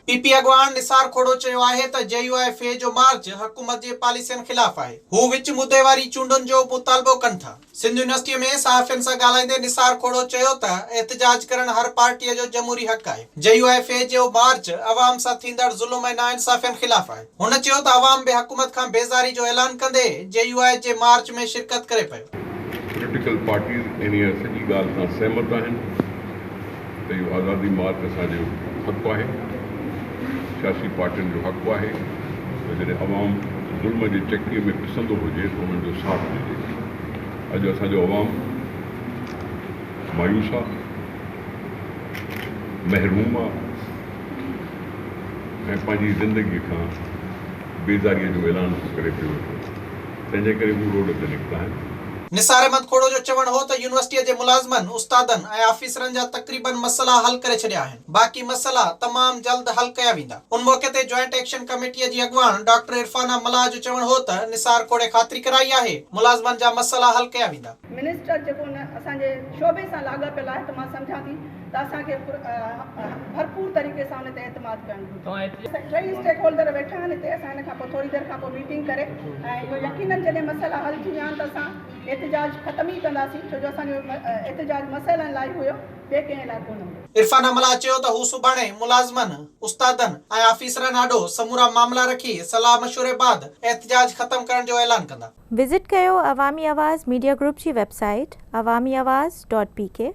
PP अॻवान निसार खोड़ो चयो आहे त JUIFA जो मार्च हुकूमत जे पॉलिसियुनि ख़िलाफ़ आहे। हू विच मुदे वारी चूंडुनि जो मुतालबो कनि था। सिंध यूनिवर्सिटीअ में सहाफ़ियुनि सां ॻाल्हाईंदे निसार खोड़ो चयो त एहतिजाज करण हर पार्टीअ जो जमहूरी हक़ आहे। JUIFA जो मार्च अवाम सां थींदड़ ज़ुल्म ऐं नाइंसाफ़ियुनि ख़िलाफ़ आहे। हुन चयो त अवाम बि हुकूमत खां बेज़ारी जो ऐलान कंदे JUI जे मार्च में शिरकत करे पियो। पॉलिटिकल पार्टीज़ इन सॼी ॻाल्हि सां सहमत आहिनि त इहो आज़ादी मार्च असांजो हक़ु आहे। सियासी पार्टियुनि जो हक़ु आहे त जॾहिं अवाम ज़ुल्म जी चकीअ में पिसंदो हुजे त उन्हनि जो साथ ॾिजे। अॼु असांजो अवाम मायूस आहे, महरूम आहे ऐं पंहिंजी ज़िंदगीअ खां बेज़ारीअ जो ऐलान करे पियो वेठो। तंहिंजे करे हू रोड ते निकिता आहिनि। निसार अहमद खोड़ो जो चवणु हो त यूनिवर्सिटीअ जे मुलाज़िमनि, उस्तादनि ऐं ऑफिसरनि जा तक़रीबन मसइला हल करे छॾिया आहिनि। बाक़ी मसइला तमामु जल्द हल कया वेंदा। उन मौक़े ते जॉइंट एक्शन कमेटीअ जी अॻवान डॉक्टर इरफाना मलाह जो चवणु हो त निसार खोड़े ख़ातिरी कराई आहे मुलाज़िमनि जा मसइला हल कया वेंदा। मिनिस्टर जेको असांजे शोबे सां लाॻापियल आहे त मां सम्झां थी त असांखे भरपूर तरीक़े सां हुन ते एतमाद करणु घुरिजे। टई स्टेक होल्डर वेठा आहिनि हिते। असां हिन खां पोइ थोरी देरि खां पोइ मीटिंग करे ऐं इहो यकीनन जॾहिं मसइला हल थी विया आहिनि त असां एहतिजाज ख़तम ई कंदासीं, छो जो असांजो एहतिजाज मसइलनि लाइ हुयो, ॿिए कंहिं लाइ कोन हुयो। इरफाना मलाह चयो त हू सुभाणे मुलाज़िमनि, उस्तादनि ऐं ऑफिसरनि आॾो समूरा मामला रखी सलाह मशवरे बाद एहतिजाज ख़तम करण जो ऐलान कंदा। विज़िट कयो अवामी आवाज़ मीडिया ग्रुप जी वेबसाइट awamiawaz.pk